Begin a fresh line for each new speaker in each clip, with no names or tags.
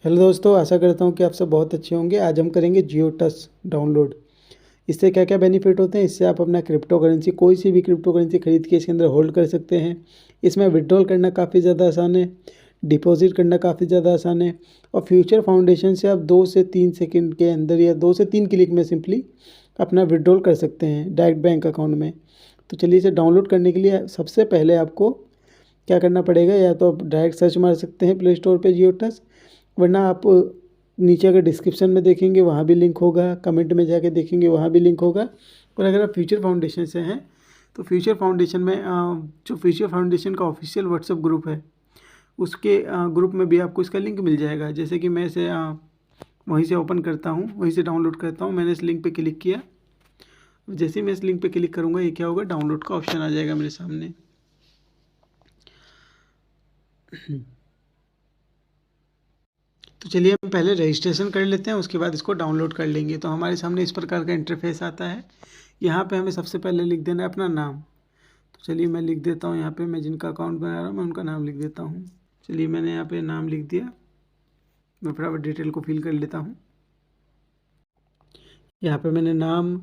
Hello दोस्तों, आशा करता हूँ कि आप सब बहुत अच्छे होंगे। आज हम करेंगे जियो टच डाउनलोड। इससे क्या क्या बेनिफिट होते हैं। इससे आप अपना क्रिप्टो करेंसी, कोई सी भी क्रिप्टो करेंसी खरीद के इसके अंदर होल्ड कर सकते हैं। इसमें विड्रॉल करना काफ़ी ज़्यादा आसान है, डिपॉजिट करना काफ़ी ज़्यादा आसान है। और फ्यूचर फाउंडेशन से आप 2 से 3 सेकंड के अंदर या 2 से 3 क्लिक में सिंपली अपना विड्रॉल कर सकते हैं डायरेक्ट बैंक अकाउंट में। तो चलिए, इसे डाउनलोड करने के लिए सबसे पहले आपको क्या करना पड़ेगा, या तो आप डायरेक्ट सर्च मार सकते हैं प्ले स्टोर पे जियो टच, वरना आप नीचे अगर डिस्क्रिप्शन में देखेंगे वहाँ भी लिंक होगा, कमेंट में जाके देखेंगे वहाँ भी लिंक होगा। और अगर आप फ्यूचर फाउंडेशन से हैं तो फ्यूचर फाउंडेशन में जो फ्यूचर फाउंडेशन का ऑफिशियल व्हाट्सएप ग्रुप है, उसके ग्रुप में भी आपको इसका लिंक मिल जाएगा। जैसे कि मैं इसे वहीं से ओपन करता हूँ, वहीं से डाउनलोड करता हूँ। मैंने इस लिंक पे क्लिक किया। जैसे ही मैं इस लिंक पे क्लिक करूँगा, ये क्या होगा, डाउनलोड का ऑप्शन आ जाएगा मेरे सामने। तो चलिए हम पहले रजिस्ट्रेशन कर लेते हैं, उसके बाद इसको डाउनलोड कर लेंगे। तो हमारे सामने इस प्रकार का इंटरफेस आता है। यहाँ पे हमें सबसे पहले लिख देना है अपना नाम। तो चलिए मैं लिख देता हूँ, यहाँ पे मैं जिनका अकाउंट बना रहा हूँ मैं उनका नाम लिख देता हूँ। चलिए मैंने यहाँ पे नाम लिख दिया। मैं फटाफट डिटेल को फिल कर लेता हूँ। यहाँ पे मैंने नाम,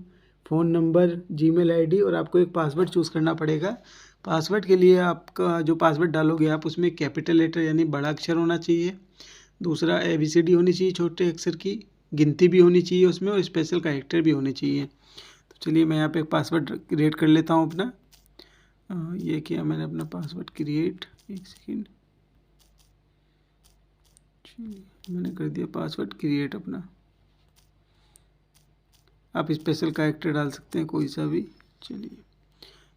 फ़ोन नंबर, जीमेल आईडी और आपको एक पासवर्ड चूज़ करना पड़ेगा। पासवर्ड के लिए आपका जो पासवर्ड डालोगे आप, उसमें कैपिटल लेटर यानी बड़ा अक्षर होना चाहिए। दूसरा ABCD होनी चाहिए, छोटे अक्षर की गिनती भी होनी चाहिए उसमें, और स्पेशल कैरेक्टर भी होने चाहिए। तो चलिए मैं यहाँ पे एक पासवर्ड क्रिएट कर लेता हूँ अपना। ये किया मैंने अपना पासवर्ड क्रिएट। एक सेकेंड, मैंने कर दिया पासवर्ड क्रिएट अपना। आप स्पेशल कैरेक्टर डाल सकते हैं कोई सा भी। चलिए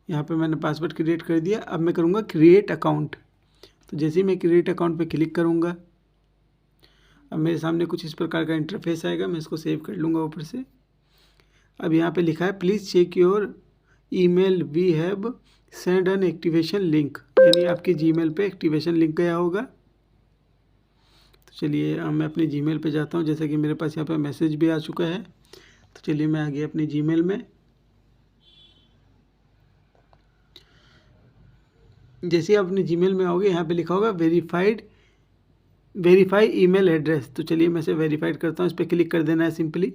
यहाँ पे मैंने पासवर्ड क्रिएट कर दिया। अब मैं करूँगा क्रिएट अकाउंट। तो जैसे ही मैं क्रिएट अकाउंट पे क्लिक करूँगा, अब मेरे सामने कुछ इस प्रकार का इंटरफेस आएगा। मैं इसको सेव कर लूँगा ऊपर से। अब यहाँ पे लिखा है please check your email, we have send an activation link, यानी आपके जीमेल पे एक्टिवेशन लिंक गया होगा। तो चलिए मैं अपने जीमेल पे जाता हूँ। जैसे कि मेरे पास यहाँ पे मैसेज भी आ चुका है। तो चलिए मैं आ गया अपने जीमेल में। जैसे आप अपने जीमेल में आओगे, यहाँ पे लिखा होगा वेरीफाई ईमेल एड्रेस। तो चलिए मैं इसे वेरीफाइड करता हूँ। इस पर क्लिक कर देना है सिंपली।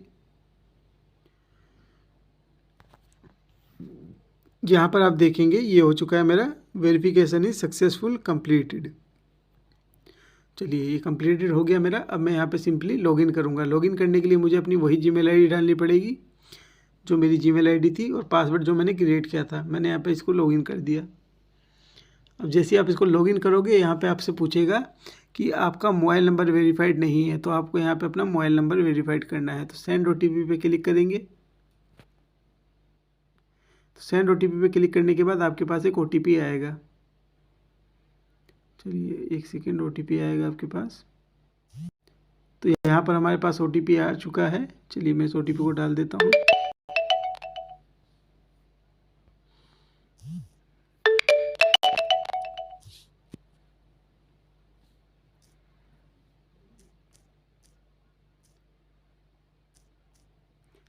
यहाँ पर आप देखेंगे ये हो चुका है मेरा, वेरिफिकेशन इज सक्सेसफुल कंप्लीटेड। चलिए ये कंप्लीटेड हो गया मेरा। अब मैं यहाँ पे सिंपली लॉगिन करूँगा। लॉगिन करने के लिए मुझे अपनी वही जीमेल आईडी डालनी पड़ेगी जो मेरी जीमेल आईडी थी, और पासवर्ड जो मैंने क्रिएट किया था। मैंने यहाँ पे इसको लॉगिन कर दिया। अब जैसे आप इसको लॉगिन करोगे, यहाँ पे आपसे पूछेगा कि आपका मोबाइल नंबर वेरीफाइड नहीं है, तो आपको यहाँ पे अपना मोबाइल नंबर वेरीफाइड करना है। तो सेंड OTP पे क्लिक करेंगे। तो सेंड OTP पे क्लिक करने के बाद आपके पास एक OTP आएगा। चलिए एक सेकेंड, OTP आएगा आपके पास। तो यहाँ पर हमारे पास OTP आ चुका है। चलिए मैं इस OTP को डाल देता हूँ।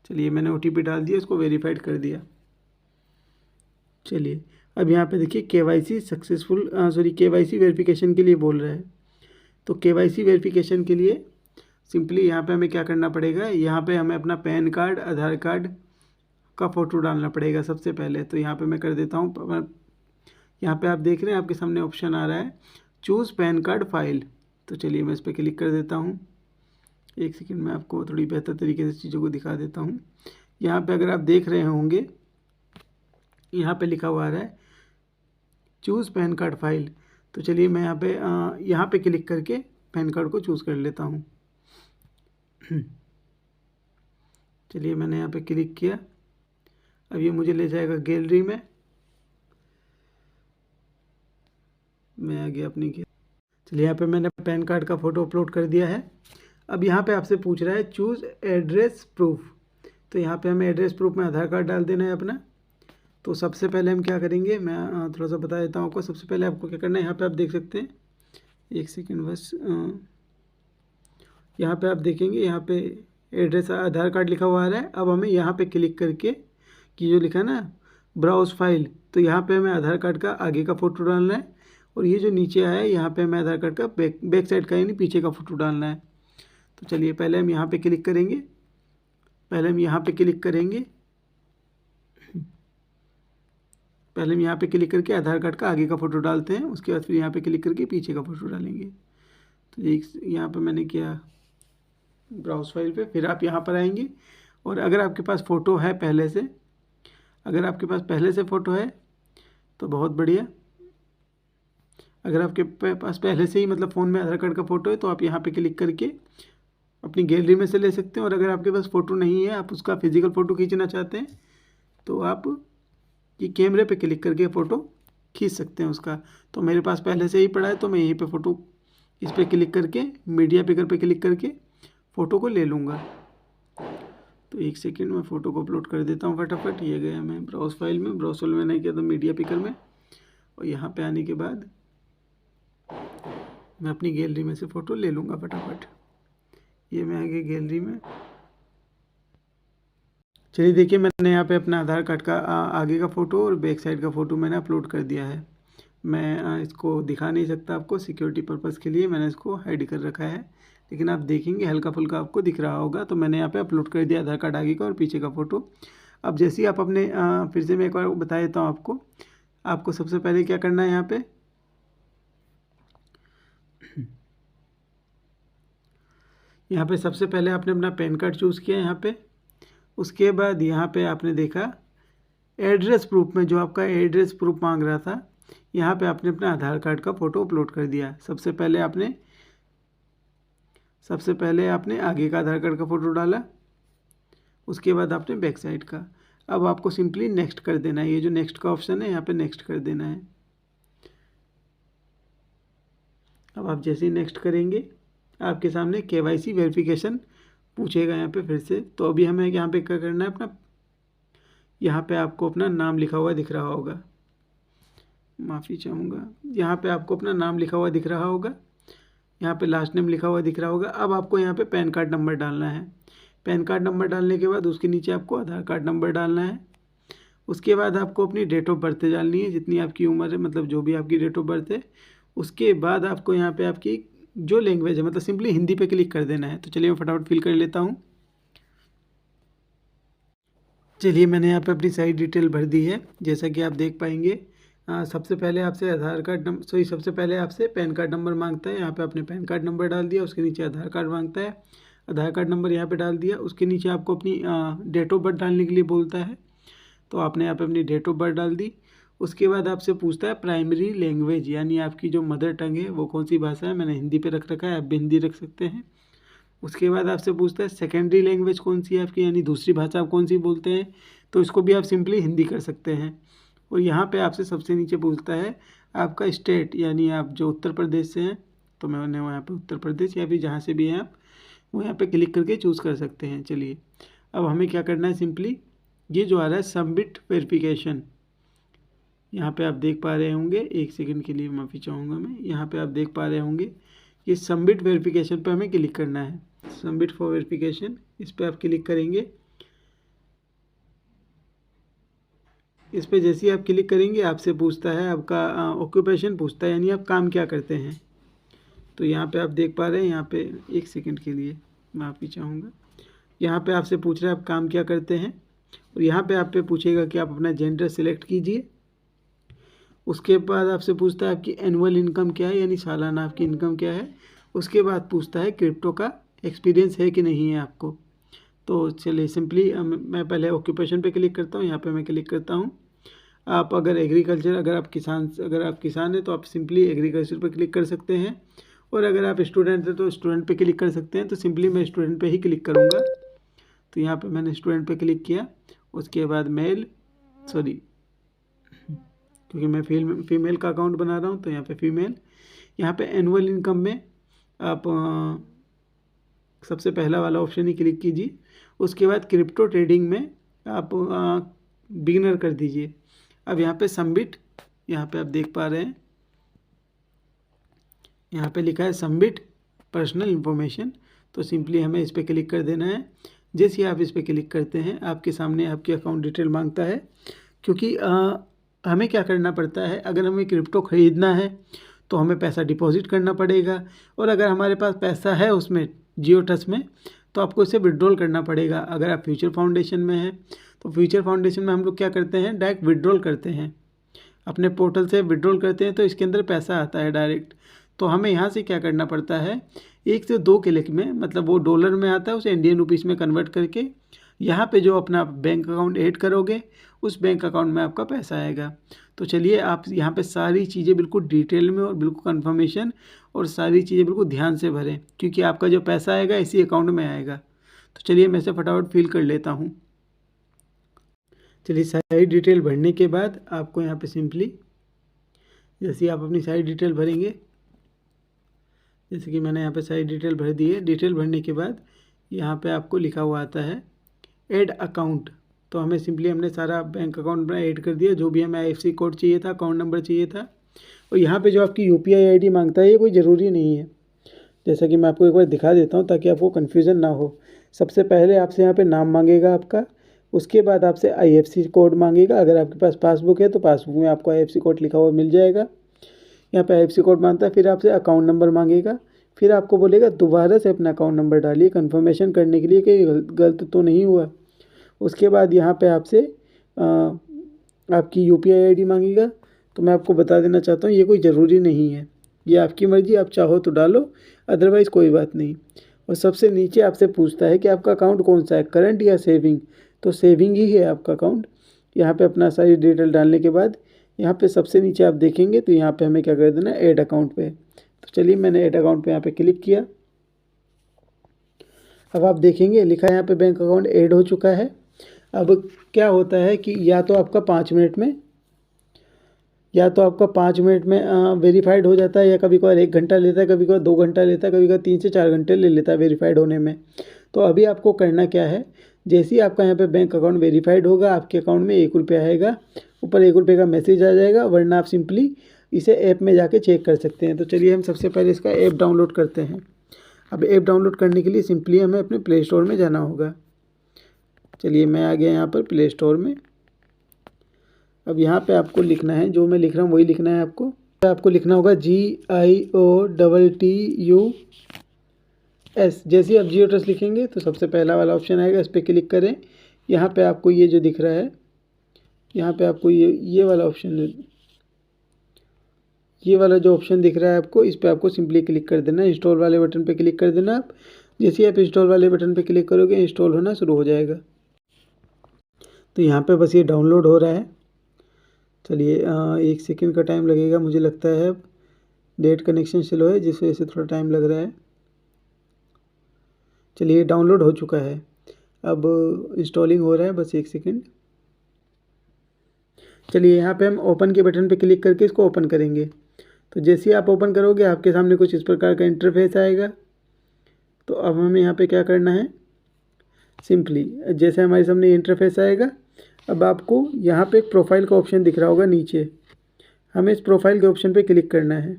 चलिए मैंने OTP डाल दिया, इसको वेरीफाइड कर दिया। चलिए अब यहाँ पे देखिए KYC सक्सेसफुल, KYC वेरिफिकेशन के लिए बोल रहा है। तो KYC वेरिफिकेशन के लिए सिंपली यहाँ पे हमें क्या करना पड़ेगा, यहाँ पे हमें अपना पैन कार्ड, आधार कार्ड का फ़ोटो डालना पड़ेगा सबसे पहले। तो यहाँ पे मैं कर देता हूँ। यहाँ पे आप देख रहे हैं आपके सामने ऑप्शन आ रहा है चूज़ पैन कार्ड फाइल। तो चलिए मैं इस पर क्लिक कर देता हूँ। एक सेकेंड में आपको थोड़ी बेहतर तरीके से चीज़ों को दिखा देता हूँ। यहाँ पे अगर आप देख रहे होंगे, यहाँ पे लिखा हुआ आ रहा है चूज़ पैन कार्ड फाइल। तो चलिए मैं यहाँ पे क्लिक करके पैन कार्ड को चूज़ कर लेता हूँ। चलिए मैंने यहाँ पे क्लिक किया। अब ये मुझे ले जाएगा गैलरी में। मैं आ गया अपनी गैलरी। चलिए यहाँ पे मैंने पैन कार्ड का फ़ोटो अपलोड कर दिया है। अब यहाँ पे आपसे पूछ रहा है चूज़ एड्रेस प्रूफ। तो यहाँ पे हमें एड्रेस प्रूफ में आधार कार्ड डाल देना है अपना। तो सबसे पहले हम क्या करेंगे, मैं थोड़ा सा बता देता हूँ आपको। सबसे पहले आपको क्या करना है, यहाँ पे आप देख सकते हैं, एक सेकेंड बस, यहाँ पे आप देखेंगे यहाँ पे एड्रेस आधार कार्ड लिखा हुआ आ रहा है। अब हमें यहाँ पे क्लिक करके कि जो लिखा है ना ब्राउज फाइल, तो यहाँ पे हमें आधार कार्ड का आगे का फ़ोटो डालना है, और ये जो नीचे आया है यहाँ पे हमें आधार कार्ड का बैक साइड का यानी पीछे का फ़ोटो डालना है। तो चलिए पहले हम यहाँ पे क्लिक करेंगे, पहले हम यहाँ पे क्लिक करके आधार कार्ड का आगे का फ़ोटो डालते हैं। उसके बाद फिर यहाँ पे क्लिक करके पीछे का फ़ोटो डालेंगे। तो यहाँ पे मैंने किया ब्राउज़ फाइल पे, फिर आप यहाँ पर आएंगे और अगर आपके पास फ़ोटो है पहले से, अगर आपके पास पहले से फ़ोटो है तो बहुत बढ़िया। अगर आपके पास पहले से ही मतलब फ़ोन में आधार कार्ड का फ़ोटो है तो आप यहाँ पे क्लिक करके अपनी गैलरी में से ले सकते हैं। और अगर आपके पास फ़ोटो नहीं है, आप उसका फिजिकल फ़ोटो खींचना चाहते हैं तो आप ये कैमरे पे क्लिक करके फ़ोटो खींच सकते हैं उसका। तो मेरे पास पहले से ही पड़ा है तो मैं यहीं पे फ़ोटो, इस पर क्लिक करके मीडिया पिकर पे क्लिक करके फ़ोटो को ले लूँगा। तो 1 सेकंड में फ़ोटो को अपलोड कर देता हूँ फटाफट। ये गया मैं ब्राउज़ फाइल में, ब्राउज़ फाइल में नहीं किया तो मीडिया पिकर में, और यहाँ पे आने के बाद मैं अपनी गैलरी में से फ़ोटो ले लूँगा फटाफट। ये मैं आगे गैलरी में, चलिए देखिए मैंने यहाँ पे अपना आधार कार्ड का आगे का फ़ोटो और बैक साइड का फ़ोटो मैंने अपलोड कर दिया है। मैं इसको दिखा नहीं सकता आपको, सिक्योरिटी पर्पज़ के लिए मैंने इसको हाइड कर रखा है, लेकिन आप देखेंगे हल्का फुल्का आपको दिख रहा होगा। तो मैंने यहाँ पे अपलोड कर दिया आधार कार्ड आगे का और पीछे का फ़ोटो। अब जैसे ही आप अपने फिर से मैं एक बार बता देता हूँ आपको सबसे पहले क्या करना है। यहाँ पे सबसे पहले आपने अपना पैन कार्ड चूज़ किया यहाँ पे। उसके बाद यहाँ पे आपने देखा एड्रेस प्रूफ में, जो आपका एड्रेस प्रूफ मांग रहा था, यहाँ पे आपने अपना आधार कार्ड का फ़ोटो अपलोड कर दिया। सबसे पहले आपने आगे का आधार कार्ड का फ़ोटो डाला, उसके बाद आपने बैक साइड का। अब आपको सिंपली नेक्स्ट कर देना है। ये जो नेक्स्ट का ऑप्शन है यहाँ पे नेक्स्ट कर देना है। अब आप जैसे ही नेक्स्ट करेंगे आपके सामने KYC वेरिफिकेशन पूछेगा यहाँ पे फिर से। तो अभी हमें यहाँ पे क्या करना है, अपना यहाँ पे आपको अपना नाम लिखा हुआ दिख रहा होगा, माफ़ी चाहूँगा, यहाँ पे आपको अपना नाम लिखा हुआ दिख रहा होगा, यहाँ पे लास्ट नेम लिखा हुआ दिख रहा होगा। अब आपको यहाँ पे पैन कार्ड नंबर डालना है। पैन कार्ड नंबर डालने के बाद उसके नीचे आपको आधार कार्ड नंबर डालना है। उसके बाद आपको अपनी डेट ऑफ बर्थ डालनी है, जितनी आपकी उम्र है, मतलब जो भी आपकी डेट ऑफ बर्थ है। उसके बाद आपको यहाँ पे आपकी जो लैंग्वेज है, मतलब सिंपली हिंदी पे क्लिक कर देना है। तो चलिए मैं फटाफट फिल कर लेता हूँ। चलिए मैंने यहाँ पे अपनी सारी डिटेल भर दी है, जैसा कि आप देख पाएंगे। सबसे पहले आपसे सबसे पहले आपसे पैन कार्ड नंबर मांगता है। यहाँ पे आपने पैन कार्ड नंबर डाल दिया, उसके नीचे आधार कार्ड मांगता है, आधार कार्ड नंबर यहाँ पे डाल दिया। उसके नीचे आपको अपनी डेट ऑफ बर्थ डालने के लिए बोलता है, तो आपने यहाँ पे अपनी डेट ऑफ बर्थ डाल दी। उसके बाद आपसे पूछता है प्राइमरी लैंग्वेज, यानी आपकी जो मदर टंग है वो कौन सी भाषा है। मैंने हिंदी पे रख रखा है, आप भी हिंदी रख सकते हैं। उसके बाद आपसे पूछता है सेकेंडरी लैंग्वेज कौन सी है आपकी, यानी दूसरी भाषा आप कौन सी बोलते हैं, तो इसको भी आप सिंपली हिंदी कर सकते हैं। और यहाँ पे आपसे सबसे नीचे पूछता है आपका स्टेट, यानी आप जो उत्तर प्रदेश से हैं, तो मैंने यहाँ पे उत्तर प्रदेश, या फिर जहाँ से भी हैं आप वो यहाँ पे क्लिक करके चूज़ कर सकते हैं। चलिए अब हमें क्या करना है, सिंपली ये जो आ रहा है सबमिट वेरिफिकेशन, यहाँ पे आप देख पा रहे होंगे, 1 सेकंड के लिए माफ़ी चाहूँगा मैं, यहाँ पे आप देख पा रहे होंगे ये सबमिट वेरिफिकेशन पे हमें क्लिक करना है। सबमिट फॉर वेरिफिकेशन, इस पर आप क्लिक करेंगे। इस पर जैसे ही आप क्लिक करेंगे आपसे पूछता है आपका ऑक्यूपेशन पूछता है, यानी आप काम क्या करते हैं। तो यहाँ पे आप देख पा रहे हैं, यहाँ पे 1 सेकंड के लिए माफ़ी चाहूँगा, यहाँ पे आपसे पूछ रहा है आप काम क्या करते हैं। और यहाँ पे आप पे पूछेगा कि आप अपना जेंडर सिलेक्ट कीजिए। उसके बाद आपसे पूछता है आपकी एनुअल इनकम क्या है, यानी सालाना आपकी इनकम क्या है। उसके बाद पूछता है क्रिप्टो का एक्सपीरियंस है कि नहीं है आपको। तो चलिए सिंपली मैं पहले ऑक्यूपेशन पे क्लिक करता हूँ, यहाँ पे मैं क्लिक करता हूँ। आप अगर एग्रीकल्चर, अगर आप किसान हैं तो आप सिंपली एग्रीकल्चर पर क्लिक कर सकते हैं, और अगर आप स्टूडेंट हैं तो स्टूडेंट पे क्लिक कर सकते हैं। तो सिंपली मैं स्टूडेंट पे ही क्लिक करूँगा। तो यहाँ पे मैंने स्टूडेंट पे क्लिक किया। उसके बाद क्योंकि मैं फीमेल का अकाउंट बना रहा हूँ तो यहाँ पे फीमेल। यहाँ पे एनुअल इनकम में आप सबसे पहला वाला ऑप्शन ही क्लिक कीजिए। उसके बाद क्रिप्टो ट्रेडिंग में आप बिगिनर कर दीजिए। अब यहाँ पे सबमिट, यहाँ पे आप देख पा रहे हैं, यहाँ पे लिखा है सबमिट पर्सनल इन्फॉर्मेशन। तो सिंपली हमें इस पर क्लिक कर देना है। जैसे ही आप इस पर क्लिक करते हैं आपके सामने आपकी अकाउंट डिटेल मांगता है, क्योंकि हमें क्या करना पड़ता है, अगर हमें क्रिप्टो ख़रीदना है तो हमें पैसा डिपॉजिट करना पड़ेगा, और अगर हमारे पास पैसा है उसमें जियो ट्रस्ट में, तो आपको इसे विड्रॉल करना पड़ेगा। अगर आप फ्यूचर फाउंडेशन में हैं तो फ्यूचर फाउंडेशन में हम लोग क्या करते हैं, डायरेक्ट विड्रॉल करते हैं, अपने पोर्टल से विड्रॉल करते हैं, तो इसके अंदर पैसा आता है डायरेक्ट। तो हमें यहाँ से क्या करना पड़ता है, 1 से 2 क्लिक में, मतलब वो डॉलर में आता है, उसे इंडियन रुपीज़ में कन्वर्ट करके यहाँ पे जो अपना बैंक अकाउंट ऐड करोगे उस बैंक अकाउंट में आपका पैसा आएगा। तो चलिए आप यहाँ पे सारी चीज़ें बिल्कुल डिटेल में और बिल्कुल कंफर्मेशन और सारी चीज़ें बिल्कुल ध्यान से भरें, क्योंकि आपका जो पैसा आएगा इसी अकाउंट में आएगा। तो चलिए मैं इसे फटाफट फिल कर लेता हूँ। चलिए सारी डिटेल भरने के बाद आपको यहाँ पे सिंपली, जैसे आप अपनी सारी डिटेल भरेंगे, जैसे कि मैंने यहाँ पे सारी डिटेल भर दी है। डिटेल भरने के बाद यहाँ पे आपको लिखा हुआ आता है ऐड अकाउंट। तो हमें सिंपली हमने सारा बैंक अकाउंट में ऐड कर दिया, जो भी हमें IFSC कोड चाहिए था, अकाउंट नंबर चाहिए था। और यहाँ पे जो आपकी UPI ID मांगता है ये कोई ज़रूरी नहीं है, जैसा कि मैं आपको एक बार दिखा देता हूँ ताकि आपको कन्फ्यूज़न ना हो। सबसे पहले आपसे यहाँ पे नाम मांगेगा आपका, उसके बाद आपसे IFSC कोड मांगेगा। अगर आपके पास पासबुक है तो पासबुक में आपको IFSC कोड लिखा हुआ मिल जाएगा। यहाँ पे IFSC कोड मांगता है, फिर आपसे अकाउंट नंबर मांगेगा, फिर आपको बोलेगा दोबारा से अपना अकाउंट नंबर डालिए कन्फर्मेशन करने के लिए कि गलत तो नहीं हुआ। उसके बाद यहाँ पे आपसे आपकी UPI ID मांगेगा। तो मैं आपको बता देना चाहता हूँ ये कोई ज़रूरी नहीं है, ये आपकी मर्ज़ी, आप चाहो तो डालो, अदरवाइज़ कोई बात नहीं। और सबसे नीचे आपसे पूछता है कि आपका अकाउंट कौन सा है, करंट या सेविंग। तो सेविंग ही है आपका अकाउंट। यहाँ पे अपना सारी डिटेल डालने के बाद यहाँ पे सबसे नीचे आप देखेंगे तो यहाँ पे हमें क्या कर देना है, ऐड अकाउंट पे। तो चलिए मैंने ऐड अकाउंट पे यहाँ पे क्लिक किया। अब आप देखेंगे लिखा है यहाँ पे बैंक अकाउंट ऐड हो चुका है। अब क्या होता है कि या तो आपका 5 मिनट में वेरीफाइड हो जाता है, या कभी कभार 1 घंटा लेता है, कभी कभार 2 घंटा लेता है, कभी कभार 3 से 4 घंटे ले लेता है वेरीफाइड होने में। तो अभी आपको करना क्या है, जैसे ही आपका यहाँ पे बैंक अकाउंट वेरीफाइड होगा आपके अकाउंट में 1 रुपया आएगा, ऊपर 1 रुपये का मैसेज आ जाएगा, वरना आप सिंपली इसे ऐप में जाके चेक कर सकते हैं। तो चलिए हम सबसे पहले इसका ऐप डाउनलोड करते हैं। अब ऐप डाउनलोड करने के लिए सिंपली हमें अपने प्ले स्टोर में जाना होगा। चलिए मैं आ गया यहाँ पर प्ले स्टोर में। अब यहाँ पे आपको लिखना है, जो मैं लिख रहा हूँ वही लिखना है आपको लिखना होगा GIOTTUS। जैसे ही आप जियो ट्रस्ट लिखेंगे तो सबसे पहला वाला ऑप्शन आएगा, इस पर क्लिक करें। यहाँ पे आपको ये जो दिख रहा है, यहाँ पे आपको ये वाला ऑप्शन, ये वाला जो ऑप्शन दिख रहा है आपको, इस पर आपको सिंपली क्लिक कर देना। इंस्टॉल वाले बटन पे क्लिक कर देना आप। जैसे ही आप इंस्टॉल वाले बटन पे क्लिक करोगे इंस्टॉल होना शुरू हो जाएगा। तो यहाँ पे बस ये डाउनलोड हो रहा है। चलिए 1 सेकंड का टाइम लगेगा मुझे लगता है। डेट कनेक्शन स्लो है जिस वजह से थोड़ा टाइम लग रहा है। चलिए डाउनलोड हो चुका है, अब इंस्टॉलिंग हो रहा है, बस 1 सेकंड। चलिए यहाँ पे हम ओपन के बटन पे क्लिक करके इसको ओपन करेंगे। तो जैसे ही आप ओपन करोगे आपके सामने कुछ इस प्रकार का इंटरफेस आएगा। तो अब हमें यहाँ पे क्या करना है, सिंपली जैसे हमारे सामने इंटरफेस आएगा, अब आपको यहाँ पे एक प्रोफाइल का ऑप्शन दिख रहा होगा नीचे, हमें इस प्रोफाइल के ऑप्शन पे क्लिक करना है।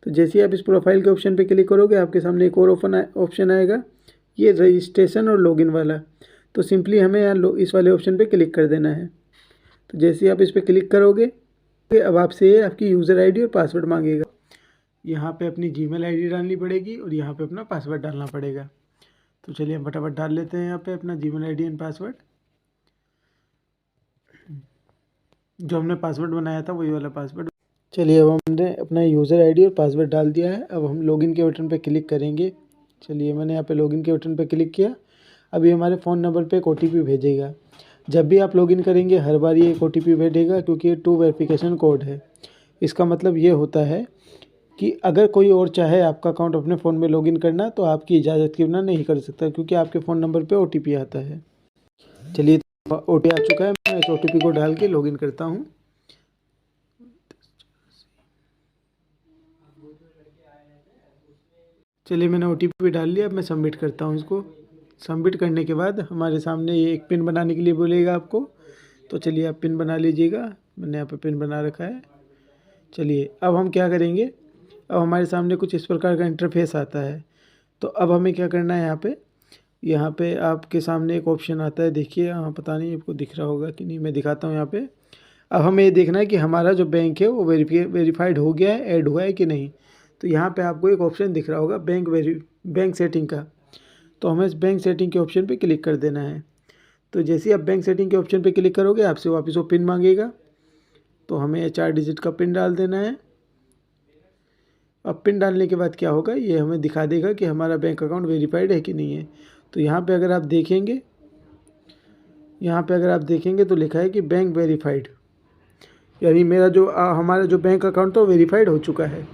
तो जैसे ही आप इस प्रोफाइल के ऑप्शन पे क्लिक करोगे आपके सामने एक और ऑप्शन आएगा, ये रजिस्ट्रेशन और लॉगिन वाला। तो सिंपली हमें यहाँ इस वाले ऑप्शन पे क्लिक कर देना है। तो जैसे ही आप इस पर क्लिक करोगे अब आपसे आपकी यूज़र ID और पासवर्ड मांगेगा। यहाँ पे अपनी Gmail ID डालनी पड़ेगी और यहाँ पे अपना पासवर्ड डालना पड़ेगा। तो चलिए हम फटाफट डाल लेते हैं यहाँ पे अपना Gmail ID एंड पासवर्ड। जो हमने पासवर्ड बनाया था वही वाला पासवर्ड। चलिए अब हमने अपना यूज़र ID और पासवर्ड डाल दिया है। अब हम लॉगिन के बटन पे क्लिक करेंगे। चलिए मैंने यहाँ पे लॉगिन के बटन पे क्लिक किया। अभी हमारे फ़ोन नंबर पे एक OTP भेजेगा। जब भी आप लॉगिन करेंगे हर बार ये एक OTP भेजेगा, क्योंकि ये 2 वेरिफिकेशन कोड है। इसका मतलब ये होता है कि अगर कोई और चाहे आपका अकाउंट अपने फ़ोन में लॉगिन करना तो आपकी इजाज़त के बिना नहीं कर सकता, क्योंकि आपके फ़ोन नंबर पे OTP आता है। चलिए OTP आ चुका है, मैं इस OTP को डाल के लॉगिन करता हूँ। चलिए मैंने OTP डाल लिया, अब मैं सबमिट करता हूँ इसको। सबमिट करने के बाद हमारे सामने ये एक पिन बनाने के लिए बोलेगा आपको। तो चलिए आप पिन बना लीजिएगा, मैंने यहाँ पे पिन बना रखा है। चलिए अब हम क्या करेंगे, अब हमारे सामने कुछ इस प्रकार का इंटरफेस आता है। तो अब हमें क्या करना है, यहाँ पे आपके सामने एक ऑप्शन आता है, देखिए हाँ, पता नहीं आपको दिख रहा होगा कि नहीं, मैं दिखाता हूँ यहाँ पे। अब हमें ये देखना है कि हमारा जो बैंक है वो वेरीफाइड हो गया है, ऐड हुआ है कि नहीं। तो यहाँ पे आपको एक ऑप्शन दिख रहा होगा बैंक सेटिंग का। तो हमें इस बैंक सेटिंग के ऑप्शन पे क्लिक कर देना है। तो जैसे ही आप बैंक सेटिंग के ऑप्शन पे क्लिक करोगे आपसे वापस वो पिन मांगेगा, तो हमें ये 4 डिजिट का पिन डाल देना है। अब पिन डालने के बाद क्या होगा, ये हमें दिखा देगा कि हमारा बैंक अकाउंट वेरीफाइड है कि नहीं है। तो यहाँ पे अगर आप देखेंगे तो लिखा है कि बैंक वेरीफाइड, यानी हमारा जो बैंक अकाउंट था वेरीफाइड हो चुका है।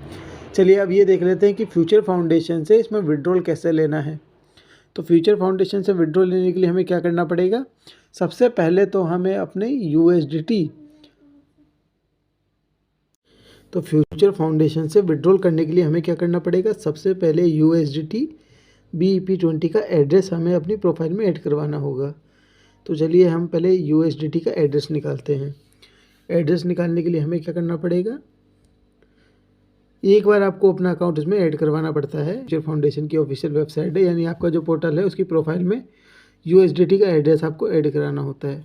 चलिए अब ये देख लेते हैं कि फ्यूचर फाउंडेशन से इसमें विड्रॉल कैसे लेना है। तो फ्यूचर फाउंडेशन से विड्रॉल लेने के लिए हमें क्या करना पड़ेगा, सबसे पहले तो हमें अपने फ्यूचर फाउंडेशन से विड्रॉल करने के लिए हमें क्या करना पड़ेगा, सबसे पहले USDT BEP20 का एड्रेस हमें अपनी प्रोफाइल में ऐड करवाना होगा। तो चलिए हम पहले USDT का एड्रेस निकालते हैं। एड्रेस निकालने के लिए हमें क्या करना पड़ेगा, एक बार आपको अपना अकाउंट इसमें ऐड करवाना पड़ता है। फ्यूचर फाउंडेशन की ऑफिशियल वेबसाइट है, यानी आपका जो पोर्टल है उसकी प्रोफाइल में USDT का एड्रेस आपको ऐड कराना होता है।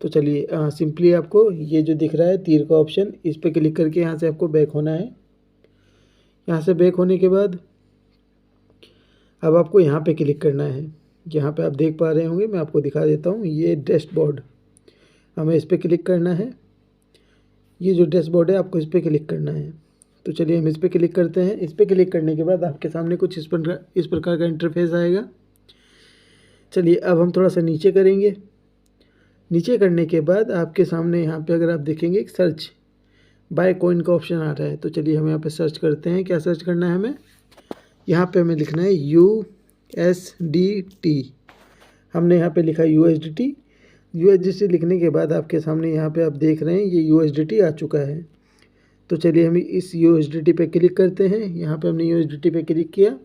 तो चलिए सिंपली आपको ये जो दिख रहा है तीर का ऑप्शन, इस पर क्लिक करके यहाँ से आपको बैक होना है। यहाँ से बैक होने के बाद अब आपको यहाँ पे क्लिक करना है। यहाँ पे आप देख पा रहे होंगे, मैं आपको दिखा देता हूँ, ये डैशबोर्ड, हमें इस पर क्लिक करना है। ये जो डैशबोर्ड है आपको इस पर क्लिक करना है। तो चलिए हम इस पर क्लिक करते हैं। इस पर क्लिक करने के बाद आपके सामने कुछ इस प्रकार का इंटरफेस आएगा। चलिए अब हम थोड़ा सा नीचे करेंगे। नीचे करने के बाद आपके सामने यहाँ पे अगर आप देखेंगे एक सर्च बाय कॉइन का ऑप्शन आ रहा है। तो चलिए हम यहाँ पे सर्च करते हैं। क्या सर्च करना है हमें, यहाँ पे हमें लिखना है USDT। हमने यहाँ पे लिखा USDT लिखने के बाद आपके सामने यहाँ पे आप देख रहे हैं ये USDT आ चुका है। तो चलिए हम इस USDT पे क्लिक करते हैं। यहाँ पे हमने USDT पे क्लिक किया।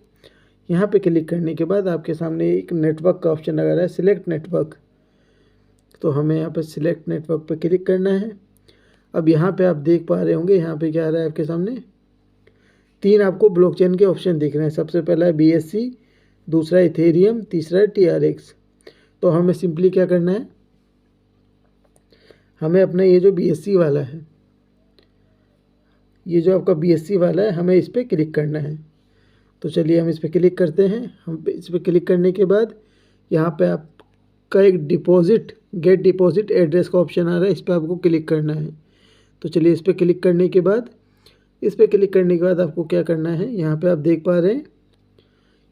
यहाँ पे क्लिक करने के बाद आपके सामने एक नेटवर्क का ऑप्शन लगा रहा है, सिलेक्ट नेटवर्क। तो हमें यहाँ पे सिलेक्ट नेटवर्क पे क्लिक करना है। अब यहाँ पे आप देख पा रहे होंगे, यहाँ पे क्या आ रहा है आपके सामने, 3 आपको ब्लॉकचेन के ऑप्शन दिख रहे हैं। सबसे पहला है BSC, दूसरा इथेरियम, तीसरा है TRX। तो हमें सिंपली क्या करना है, हमें अपना ये जो BSC वाला है, ये जो आपका BSC वाला है, हमें इस पर क्लिक करना है। तो चलिए हम इस पर क्लिक करते हैं। हम इस पर क्लिक करने के बाद यहाँ पे आपका एक गेट डिपॉजिट एड्रेस का ऑप्शन आ रहा है, इस पर आपको क्लिक करना है। तो चलिए इस पर क्लिक करने के बाद आपको क्या करना है, यहाँ पे आप देख पा रहे हैं,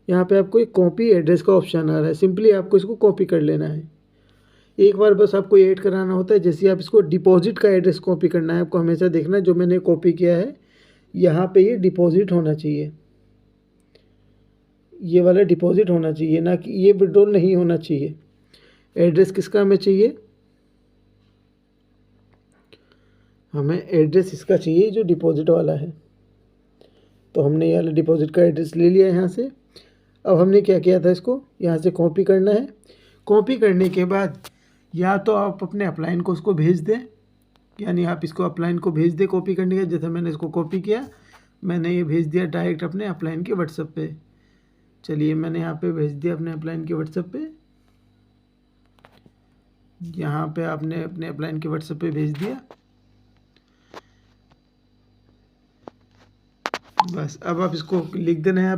यहाँ पे आपको एक कॉपी एड्रेस का ऑप्शन आ रहा है। सिंपली आपको इसको कॉपी कर लेना है। एक बार बस आपको ऐड कराना होता है। जैसे आप इसको डिपॉजिट का एड्रेस कॉपी करना है, आपको हमेशा देखना है जो मैंने कॉपी किया है यहाँ पे ये डिपॉजिट होना चाहिए, ये वाला डिपॉजिट होना चाहिए, ना कि ये विड्रॉल नहीं होना चाहिए। एड्रेस किसका हमें चाहिए, हमें एड्रेस इसका चाहिए जो डिपॉजिट वाला है। तो हमने ये वाला डिपॉजिट का एड्रेस ले लिया यहाँ से। अब हमने क्या किया था, इसको यहाँ से कॉपी करना है। कॉपी करने के बाद या तो आप अपने अपलाइन को उसको भेज दें, यानी आप इसको अपलाइन को भेज दें कॉपी करने के। जैसे मैंने इसको कॉपी किया, मैंने ये भेज दिया डायरेक्ट अपने अपलाइन के व्हाट्सएप पे। चलिए मैंने यहाँ पे भेज दिया अपने अपलाइन के व्हाट्सएप पे। यहाँ पे आपने अपने अपलाइन के व्हाट्सएप पे भेज दिया। बस अब आप इसको लिख देना है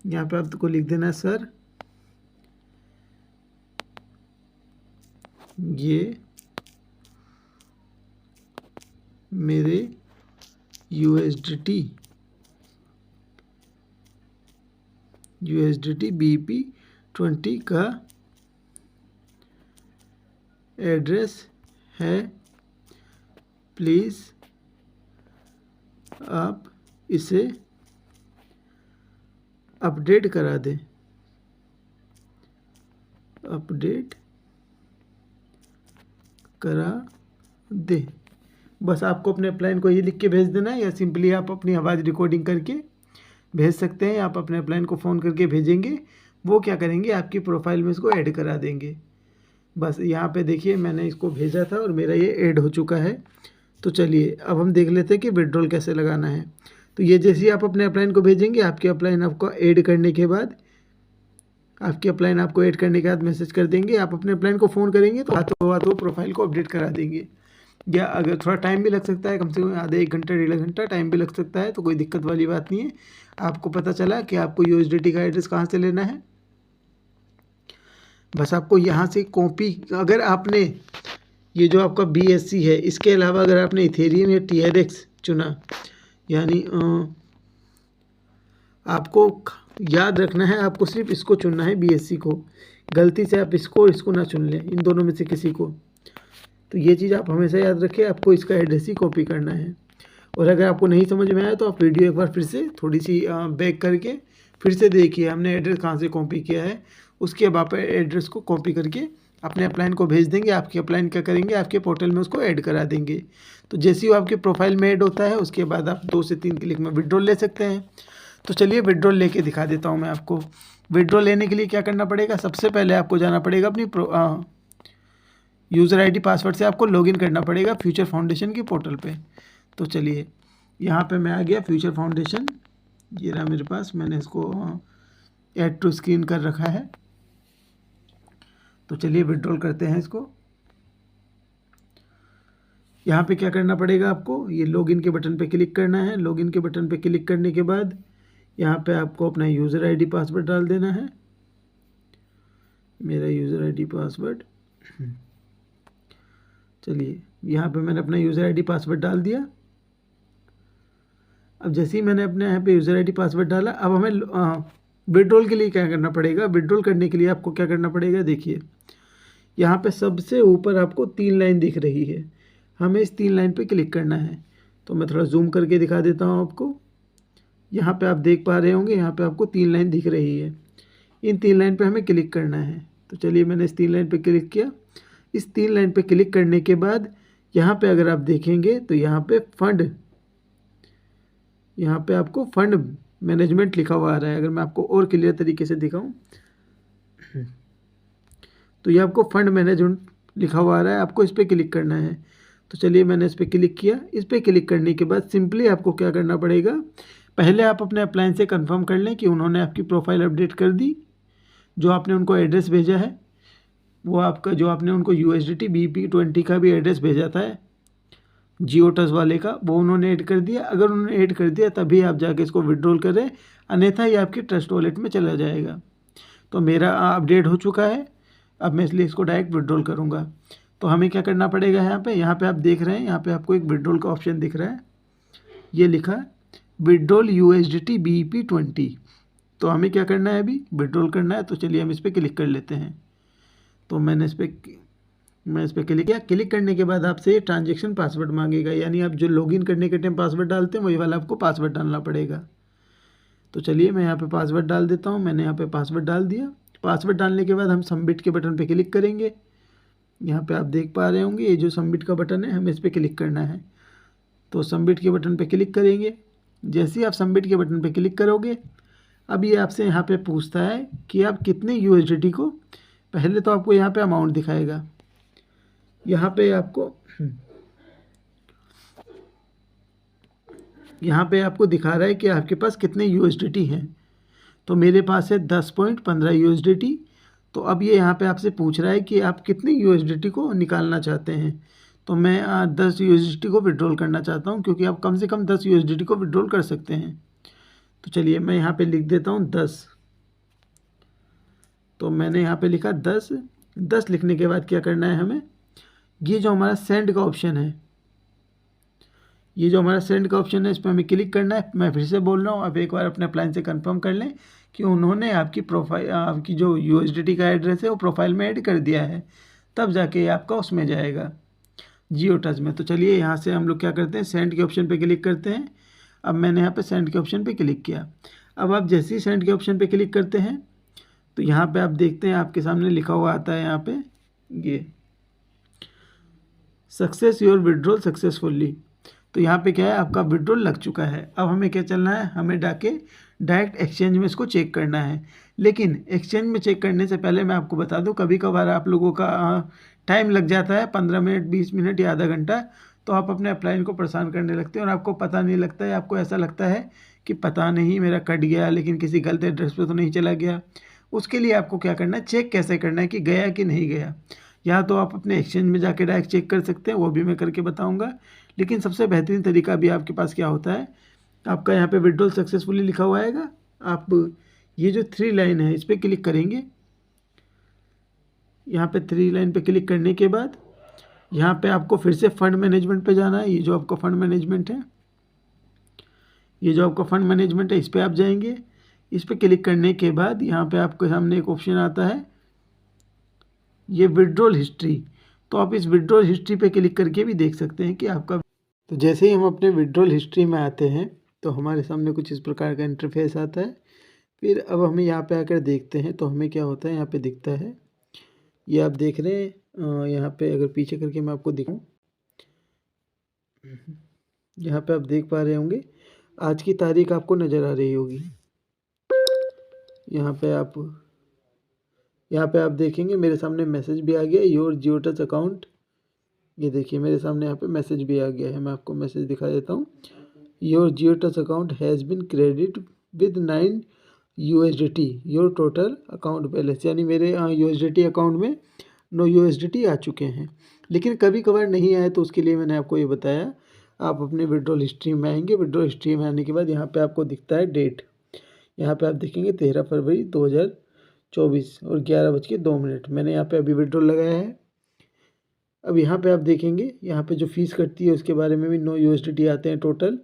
यहाँ पे आपको लिख देना है, सर ये मेरे USDT BEP20 का एड्रेस है, प्लीज़ आप इसे अपडेट करा दें। बस आपको अपने अपलाइन को ये लिख के भेज देना है, या सिंपली आप अपनी आवाज़ रिकॉर्डिंग करके भेज सकते हैं। आप अपने अपलाइन को फ़ोन करके भेजेंगे, वो क्या करेंगे आपकी प्रोफाइल में इसको ऐड करा देंगे। बस यहाँ पे देखिए मैंने इसको भेजा था और मेरा ये ऐड हो चुका है। तो चलिए अब हम देख लेते हैं कि विड्रॉल कैसे लगाना है। तो ये जैसे ही आप अपने अपलाइन को भेजेंगे, आपके अपलाइन आपको ऐड करने के बाद मैसेज कर देंगे। आप अपने अपलाइन को फ़ोन करेंगे तो हाथों हाथ वो प्रोफाइल को अपडेट करा देंगे। या अगर थोड़ा टाइम भी लग सकता है, कम से कम आधा 1 घंटा 1.5 घंटा टाइम भी लग सकता है, तो कोई दिक्कत वाली बात नहीं है। आपको पता चला कि आपको यूएसडीटी का एड्रेस कहाँ से लेना है। बस आपको यहाँ से कॉपी, अगर आपने ये जो आपका BSC है, इसके अलावा अगर आपने इथेरियम या TRX चुना, यानी आपको याद रखना है, आपको सिर्फ इसको चुनना है BSC को। गलती से आप इसको ना चुन लें, इन दोनों में से किसी को। तो ये चीज़ आप हमेशा याद रखें, आपको इसका एड्रेस ही कॉपी करना है। और अगर आपको नहीं समझ में आया तो आप वीडियो एक बार फिर से थोड़ी सी बैक करके फिर से देखिए हमने एड्रेस कहाँ से कॉपी किया है। उसके बाद आप एड्रेस को कॉपी करके अपने अपलाइन को भेज देंगे। आपके अपलाइन क्या करेंगे, आपके पोर्टल में उसको ऐड करा देंगे। तो जैसे ही वो आपके प्रोफाइल में ऐड होता है, उसके बाद आप 2 से 3 क्लिक में विड्रॉल ले सकते हैं। तो चलिए विड्रॉल लेके दिखा देता हूँ मैं आपको। विड्रॉल लेने के लिए क्या करना पड़ेगा, सबसे पहले आपको जाना पड़ेगा अपनी यूज़र ID पासवर्ड से आपको लॉगिन करना पड़ेगा फ्यूचर फाउंडेशन के पोर्टल पे। तो चलिए यहाँ पे मैं आ गया फ्यूचर फाउंडेशन, ये रहा मेरे पास, मैंने इसको ऐड टू स्क्रीन कर रखा है। तो चलिए विड्रॉल करते हैं इसको। यहाँ पे क्या करना पड़ेगा आपको, ये लॉगिन के बटन पे क्लिक करना है। लॉगिन के बटन पे क्लिक करने के बाद यहाँ पे आपको अपना यूज़र ID पासवर्ड डाल देना है। मेरा यूज़र ID पासवर्ड, चलिए यहाँ पे मैंने अपना यूज़र ID पासवर्ड डाल दिया। अब जैसे ही मैंने अपने यहाँ पे यूज़र ID पासवर्ड डाला, अब हमें विड्रॉल के लिए क्या करना पड़ेगा। विड्रॉल करने के लिए आपको क्या करना पड़ेगा, देखिए यहाँ पे सबसे ऊपर आपको 3 लाइन दिख रही है, हमें इस 3 लाइन पे क्लिक करना है। तो मैं थोड़ा जूम करके दिखा देता हूँ आपको। यहाँ पे आप देख पा रहे होंगे, यहाँ पे आपको 3 लाइन दिख रही है। इन 3 लाइन पे हमें क्लिक करना है। तो चलिए मैंने इस 3 लाइन पे क्लिक किया। इस 3 लाइन पे क्लिक करने के बाद यहाँ पे अगर आप देखेंगे तो यहाँ पे आपको फंड मैनेजमेंट लिखा हुआ आ रहा है। अगर मैं आपको और क्लियर तरीके से दिखाऊं तो ये आपको फंड मैनेजमेंट लिखा हुआ आ रहा है, आपको इस पर क्लिक करना है। तो चलिए मैंने इस पर क्लिक किया। इस पर क्लिक करने के बाद सिंपली आपको क्या करना पड़ेगा, पहले आप अपने अप्लायन से कंफर्म कर लें कि उन्होंने आपकी प्रोफाइल अपडेट कर दी। जो आपने उनको एड्रेस भेजा है वो आपका, जो आपने उनको USDT BP20 का भी एड्रेस भेजा था जियोटस वाले का, वो उन्होंने ऐड कर दिया। अगर उन्होंने ऐड कर दिया तभी आप जाके इसको विड्रॉल करें, अन्यथा ये आपकी ट्रस्ट वॉलेट में चला जाएगा। तो मेरा अपडेट हो चुका है, अब मैं इसलिए इसको डायरेक्ट विड्रॉल करूँगा। तो हमें क्या करना पड़ेगा, यहाँ पे आप देख रहे हैं, यहाँ पे आपको एक विड्रॉल का ऑप्शन दिख रहा है, ये लिखा विड्रॉल USDT BP20। तो हमें क्या करना है, अभी विड्रॉल करना है। तो चलिए हम इस पर क्लिक कर लेते हैं। तो मैं इस पर क्लिक किया। क्लिक करने के बाद आपसे ट्रांजैक्शन पासवर्ड मांगेगा, यानी आप जो लॉगिन करने के टाइम पासवर्ड डालते हैं वही वाला आपको पासवर्ड डालना पड़ेगा। तो चलिए मैं यहाँ पे पासवर्ड डाल देता हूँ। मैंने यहाँ पे पासवर्ड डाल दिया। पासवर्ड डालने के बाद हम सबमिट के बटन पे क्लिक करेंगे। यहाँ पे आप देख पा रहे होंगे ये जो सबमिट का बटन है, हमें इस पर क्लिक करना है। तो सबमिट के बटन पे क्लिक करेंगे। जैसे ही आप सबमिट के बटन पे क्लिक करोगे, अब ये आपसे यहाँ पे पूछता है कि आप कितने USDT को, पहले तो आपको यहाँ पे अमाउंट दिखाएगा, यहाँ पे आपको दिखा रहा है कि आपके पास कितने USDT हैं। तो मेरे पास है 10.15 USDT। तो अब ये यहाँ पे आपसे पूछ रहा है कि आप कितने USDT को निकालना चाहते हैं। तो मैं 10 USDT को विड्रॉल करना चाहता हूँ, क्योंकि आप कम से कम 10 USDT को विड्रॉल कर सकते हैं। तो चलिए मैं यहाँ पे लिख देता हूँ 10। तो मैंने यहाँ पे लिखा 10। 10 लिखने के बाद क्या करना है हमें, ये जो हमारा सेंड का ऑप्शन है, इस पर हमें क्लिक करना है। मैं फिर से बोल रहा हूँ, आप एक बार अपने अप्लायन से कंफर्म कर लें कि उन्होंने आपकी प्रोफाइल, आपकी जो USDT का एड्रेस है वो प्रोफाइल में ऐड कर दिया है, तब जाके आपका उसमें जाएगा जियोटस में। तो चलिए यहाँ से हम लोग क्या करते हैं, सेंड के ऑप्शन पे क्लिक करते हैं। अब मैंने यहाँ पे सेंड के ऑप्शन पे क्लिक किया। अब आप जैसे ही सेंड के ऑप्शन पे क्लिक करते हैं तो यहाँ पे आप देखते हैं आपके सामने लिखा हुआ आता है, यहाँ पे ये सक्सेस योर विड्रॉल सक्सेसफुली। तो यहाँ पे क्या है, आपका विड्रॉल लग चुका है। अब हमें क्या चलना है, हमें डायरेक्ट एक्सचेंज में इसको चेक करना है। लेकिन एक्सचेंज में चेक करने से पहले मैं आपको बता दूं, कभी कभार आप लोगों का टाइम लग जाता है 15 मिनट, 20 मिनट या आधा घंटा। तो आप अपने अप्लायन को परेशान करने लगते हैं और आपको पता नहीं लगता है। आपको ऐसा लगता है कि पता नहीं मेरा कट गया, लेकिन किसी गलत एड्रेस पर तो नहीं चला गया। उसके लिए आपको क्या करना है, चेक कैसे करना है कि गया कि नहीं गया। या तो आप अपने एक्सचेंज में जाके डायरेक्ट चेक कर सकते हैं, वो भी मैं करके बताऊंगा। लेकिन सबसे बेहतरीन तरीका भी आपके पास क्या होता है, आपका यहाँ पे विड्रॉल सक्सेसफुली लिखा हुआ आएगा, आप ये जो 3 लाइन है इस पर क्लिक करेंगे। यहाँ पे 3 लाइन पे क्लिक करने के बाद यहाँ पे आपको फिर से फंड मैनेजमेंट पे जाना है। ये जो आपका फंड मैनेजमेंट है, ये जो आपका फंड मैनेजमेंट है, इस पर आप जाएंगे। इस पर क्लिक करने के बाद यहाँ पे आपके सामने एक ऑप्शन आता है, ये विड्रॉल हिस्ट्री। तो आप इस विड्रॉल हिस्ट्री पे क्लिक करके भी देख सकते हैं कि आपका, तो जैसे ही हम अपने विड्रॉल हिस्ट्री में आते हैं तो हमारे सामने कुछ इस प्रकार का इंटरफेस आता है। फिर अब हमें यहाँ पे आकर देखते हैं तो हमें क्या होता है, यहाँ पे दिखता है, ये आप देख रहे हैं। यहाँ पे अगर पीछे करके मैं आपको दिखाऊं, यहाँ पे आप देख पा रहे होंगे, आज की तारीख आपको नज़र आ रही होगी। यहाँ पे आप देखेंगे मेरे सामने मैसेज भी आ गया, योर जियोटच अकाउंट। ये देखिए मेरे सामने यहाँ पे मैसेज भी आ गया है, मैं आपको मैसेज दिखा देता हूँ। Your Geotouch account has been credit with 9 USDT your total account balance, यानी मेरे USDT अकाउंट में 9 USDT आ चुके हैं। लेकिन कभी कभार नहीं आए तो उसके लिए मैंने आपको ये बताया, आप अपने विड्रॉल हिस्ट्री में आएंगे। विड्रॉल हिस्ट्री में आने के बाद यहाँ पे आपको दिखता है डेट, यहाँ पे आप देखेंगे 13 फरवरी 2024 और 11:02। मैंने यहाँ पे अभी विड्रॉल लगाया है। अब यहाँ पे आप देखेंगे, यहाँ पे जो फीस कटती है उसके बारे में भी 9 USDT आते हैं टोटल।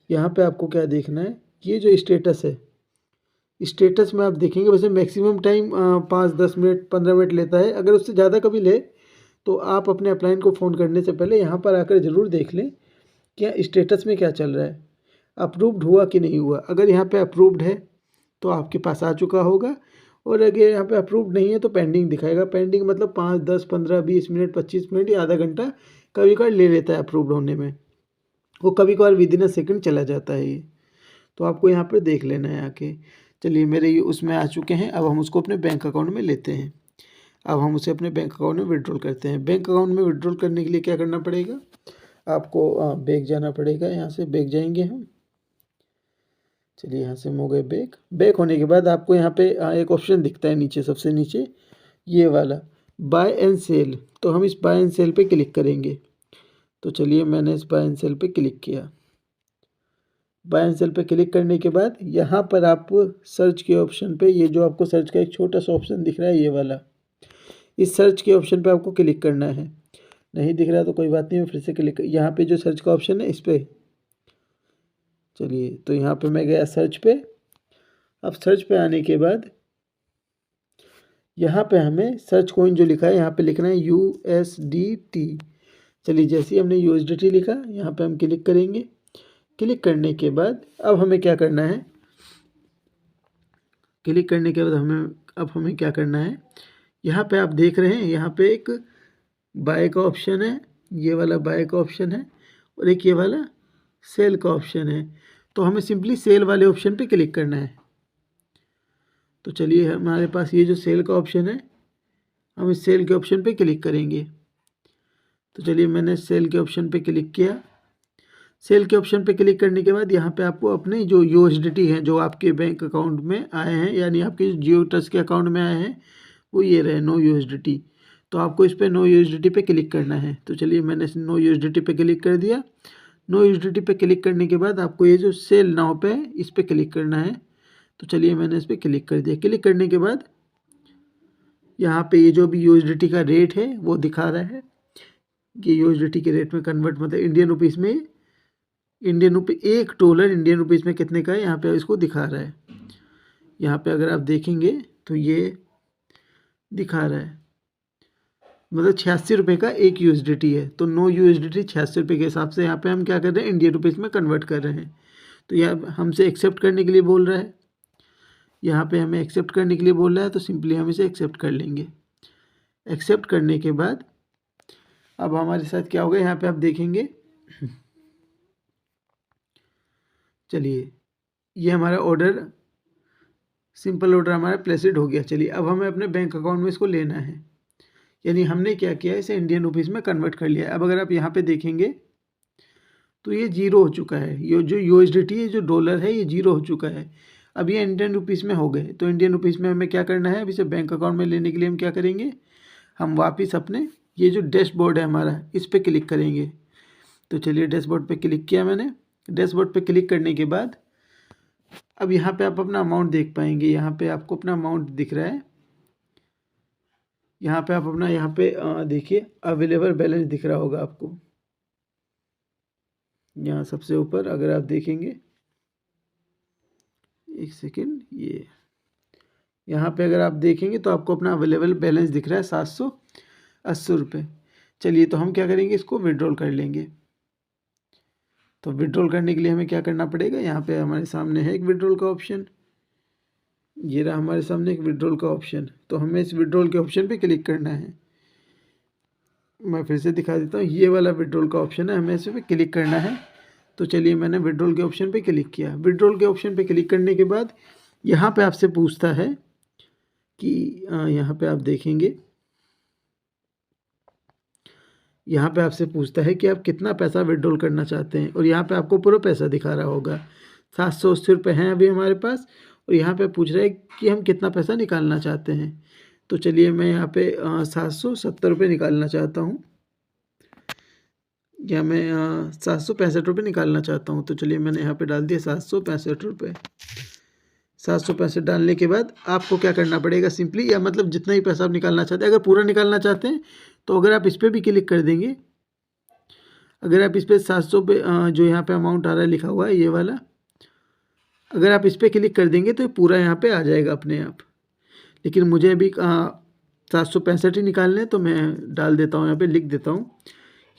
यहाँ पे आपको क्या देखना है, ये जो स्टेटस है, स्टेटस में आप देखेंगे वैसे मैक्सिमम टाइम 5-10 मिनट 15 मिनट लेता है। अगर उससे ज़्यादा कभी ले तो आप अपने अपलाइन को फ़ोन करने से पहले यहाँ पर आकर ज़रूर देख लें क्या स्टेटस में क्या चल रहा है, अप्रूव्ड हुआ कि नहीं हुआ। अगर यहाँ पे अप्रूव्ड है तो आपके पास आ चुका होगा, और अगर यहाँ पे अप्रूव्ड नहीं है तो पेंडिंग दिखाएगा। पेंडिंग मतलब 5, 10, 15, 20 मिनट, 25 मिनट या आधा घंटा कभी कभार ले लेता है अप्रूव्ड होने में, वो कभी कभार विदिन अ सेकंड चला जाता है ये। तो आपको यहाँ पर देख लेना है आके। चलिए मेरे ये उसमें आ चुके हैं, अब हम उसको अपने बैंक अकाउंट में लेते हैं। अब हम उसे अपने बैंक अकाउंट में विड्रॉल करते हैं। बैंक अकाउंट में विड्रॉल करने के लिए क्या करना पड़ेगा, आपको बैक जाना पड़ेगा। यहाँ से बैक जाएंगे हम, चलिए यहाँ से हम हो गए बैक। बैक होने के बाद आपको यहाँ पे एक ऑप्शन दिखता है नीचे, सबसे नीचे ये वाला बाय एंड सेल। तो हम इस बाय एंड सेल पे क्लिक करेंगे। तो चलिए मैंने इस बाय एंड सेल पे क्लिक किया। बाय एंड सेल पे क्लिक करने के बाद यहाँ पर आप सर्च के ऑप्शन पे, ये जो आपको सर्च का एक छोटा सा ऑप्शन दिख रहा है ये वाला, इस सर्च के ऑप्शन पे आपको क्लिक करना है। नहीं दिख रहा तो कोई बात नहीं, मैं फिर से क्लिक, यहाँ पे जो सर्च का ऑप्शन है इस पर, चलिए तो यहाँ पे मैं गया सर्च पे। अब सर्च पे आने के बाद यहाँ पे हमें सर्च कॉइन जो लिखा है यहाँ पे लिखना है USDT। चलिए जैसे ही हमने USDT लिखा यहाँ पे हम क्लिक करेंगे। क्लिक करने के बाद अब हमें क्या करना है, क्लिक करने के बाद हमें क्या करना है, यहाँ पे आप देख रहे हैं यहाँ पे एक बाय का ऑप्शन है, ये वाला बाय का ऑप्शन है, और एक ये वाला सेल का ऑप्शन है। तो हमें सिंपली सेल वाले ऑप्शन पे क्लिक करना है। तो चलिए हमारे पास ये जो सेल का ऑप्शन है, हम इस सेल के ऑप्शन पे क्लिक करेंगे। तो चलिए मैंने सेल के ऑप्शन पे क्लिक किया। सेल के ऑप्शन पे क्लिक करने के बाद यहाँ पे आपको अपने जो USDT हैं जो आपके बैंक अकाउंट में आए हैं, यानी आपके जियो टच के अकाउंट में आए हैं, वो ये रहे 9 USDT। तो आपको इस पर 9 USDT पे क्लिक करना है। तो चलिए मैंने 9 USDT पे क्लिक कर दिया। 9 USDT पे क्लिक करने के बाद आपको ये जो सेल नाउ पे है इस पर क्लिक करना है। तो चलिए मैंने इस पर क्लिक कर दिया। क्लिक करने के बाद यहाँ पे ये जो भी USDT का रेट है वो दिखा रहा है कि USDT के रेट में कन्वर्ट, मतलब इंडियन रुपीज़ में, $1 इंडियन रुपीज़ में कितने का है यहाँ पे इसको दिखा रहा है। यहाँ पे अगर आप देखेंगे तो ये दिखा रहा है, मतलब 86 रुपये का 1 USDT है। तो 9 USDT 86 रुपये के हिसाब से यहाँ पे हम क्या कर रहे हैं, इंडियन रुपीज़ में कन्वर्ट कर रहे हैं। तो यह हमसे एक्सेप्ट करने के लिए बोल रहा है, यहाँ पे हमें एक्सेप्ट करने के लिए बोल रहा है। तो सिंपली हम इसे एक्सेप्ट कर लेंगे। एक्सेप्ट करने के बाद अब हमारे साथ क्या होगा, यहाँ पे आप देखेंगे, चलिए ये हमारा ऑर्डर, सिंपल ऑर्डर हमारा प्लेसिड हो गया। चलिए अब हमें अपने बैंक अकाउंट में इसको लेना है, यानी हमने क्या किया, इसे इंडियन रुपीज़ में कन्वर्ट कर लिया। अब अगर आप यहाँ पे देखेंगे तो ये 0 हो चुका है, ये जो USDT है, जो डॉलर है, ये 0 हो चुका है। अब ये इंडियन रुपीज़ में हो गए। तो इंडियन रुपीज़ में हमें क्या करना है, अब इसे बैंक अकाउंट में लेने के लिए हम क्या करेंगे, हम वापस अपने ये जो डैशबोर्ड है हमारा, इस पर क्लिक करेंगे। तो चलिए डैशबोर्ड पे क्लिक किया मैंने। डैशबोर्ड पे क्लिक करने के बाद अब यहाँ पे आप अपना अमाउंट देख पाएंगे। यहाँ पे आपको अपना अमाउंट दिख रहा है। यहाँ पे आप अपना यहाँ पे देखिए अवेलेबल बैलेंस दिख रहा होगा आपको। यहाँ सबसे ऊपर अगर आप देखेंगे, एक सेकेंड, ये यहाँ पे अगर आप देखेंगे तो आपको अपना अवेलेबल बैलेंस दिख रहा है 780 रुपये। चलिए तो हम क्या करेंगे, इसको विड्रॉल कर लेंगे। तो विड्रॉल करने के लिए हमें क्या करना पड़ेगा, यहाँ पे हमारे सामने है एक विड्रॉल का ऑप्शन। ये रहा हमारे सामने एक विड्रॉल का ऑप्शन। तो हमें इस विड्रॉल के ऑप्शन पे क्लिक करना है। मैं फिर से दिखा देता हूँ, ये वाला विड्रॉल का ऑप्शन है, हमें इस पर क्लिक करना है। तो चलिए मैंने विड्रॉल के ऑप्शन पे क्लिक किया। विड्रॉल के ऑप्शन पे क्लिक करने के बाद यहाँ पे आपसे पूछता है कि यहाँ पे आप देखेंगे, यहाँ पे आपसे पूछता है कि आप कितना पैसा विड्रॉल करना चाहते हैं, और यहाँ पे आपको पूरा पैसा दिखा रहा होगा। 780 रुपये हैं अभी हमारे पास, और यहाँ पे पूछ रहा है कि हम कितना पैसा निकालना चाहते हैं। तो चलिए मैं यहाँ पे 770 रुपये निकालना चाहता हूँ, या मैं 765 रुपये निकालना चाहता हूँ। तो चलिए मैंने यहाँ पे डाल दिया 765 रुपये। 765 डालने के बाद आपको क्या करना पड़ेगा, सिंपली, या मतलब जितना ही पैसा आप निकालना चाहते हैं, अगर पूरा निकालना चाहते हैं तो अगर आप इस पर भी क्लिक कर देंगे, अगर आप इस पर 700 पे जो यहाँ पे अमाउंट आ रहा है लिखा हुआ है ये वाला, अगर आप इस पर क्लिक कर देंगे तो पूरा यहाँ पे आ जाएगा अपने आप। लेकिन मुझे अभी 765 ही निकालने हैं, तो मैं डाल देता हूँ, यहाँ पे लिख देता हूँ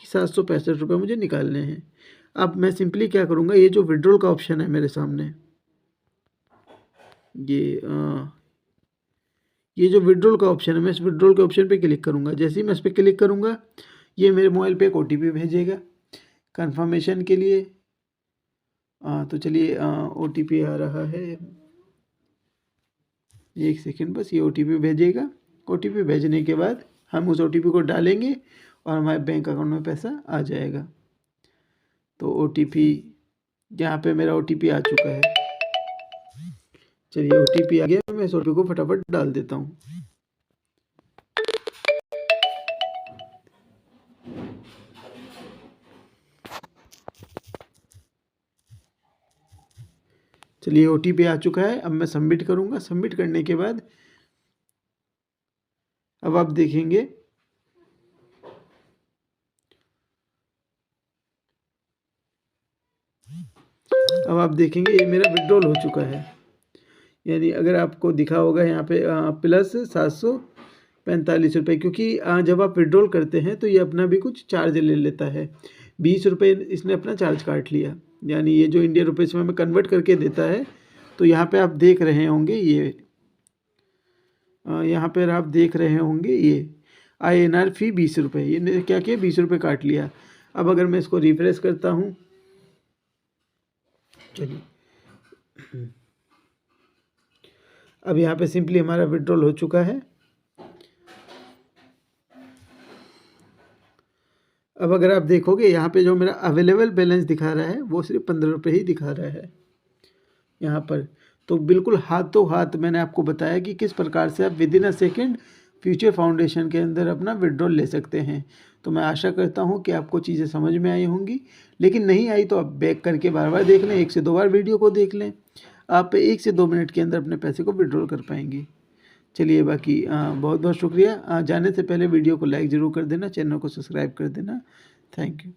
कि 765 रुपये मुझे निकालने हैं। अब मैं सिंपली क्या करूँगा, ये जो विड्रॉल का ऑप्शन है मेरे सामने, ये जो विड्रॉल का ऑप्शन है, मैं इस विड्रॉल के ऑप्शन पे क्लिक करूँगा। जैसे ही मैं इस पर क्लिक करूँगा, ये मेरे मोबाइल पे एक OTP भेजेगा कंफर्मेशन के लिए। तो चलिए OTP आ रहा है, एक सेकेंड बस, ये OTP भेजेगा। OTP भेजने के बाद हम उस OTP को डालेंगे और हमारे बैंक अकाउंट में पैसा आ जाएगा। तो OTP, यहाँ पे मेरा OTP आ चुका है। चलिए OTP आ गया, मैं इस OTP को फटाफट डाल देता हूँ। चलिए OTP आ चुका है। अब मैं सबमिट करूँगा। सबमिट करने के बाद अब आप देखेंगे, ये मेरा विड्रॉल हो चुका है। यानी अगर आपको दिखा होगा यहाँ पे प्लस 745 रुपये, क्योंकि जब आप विड्रॉल करते हैं तो ये अपना भी कुछ चार्ज ले लेता है। 20 रुपये इसने अपना चार्ज काट लिया, यानी ये जो इंडियन रुपीज़ में हमें कन्वर्ट करके देता है। तो यहाँ पे आप देख रहे होंगे ये यहाँ पर आप देख रहे होंगे ये INR फी 20 रुपये, ये क्या किया, 20 रुपये काट लिया। अब अगर मैं इसको रिफ्रेश करता हूँ, चलिए अब यहाँ पे सिंपली हमारा विड्रॉल हो चुका है। अब अगर आप देखोगे यहाँ पे जो मेरा अवेलेबल बैलेंस दिखा रहा है वो सिर्फ 15 रुपये ही दिखा रहा है यहाँ पर। तो बिल्कुल हाथों हाथ मैंने आपको बताया कि किस प्रकार से आप within a second future foundation के अंदर अपना विड्रॉल ले सकते हैं। तो मैं आशा करता हूँ कि आपको चीज़ें समझ में आई होंगी, लेकिन नहीं आई तो आप बैक करके बार बार देख लें, 1 से 2 बार वीडियो को देख लें। आप 1 से 2 मिनट के अंदर अपने पैसे को विड्रॉल कर पाएंगे। चलिए बाकी बहुत बहुत शुक्रिया। जाने से पहले वीडियो को लाइक ज़रूर कर देना, चैनल को सब्सक्राइब कर देना। Thank you.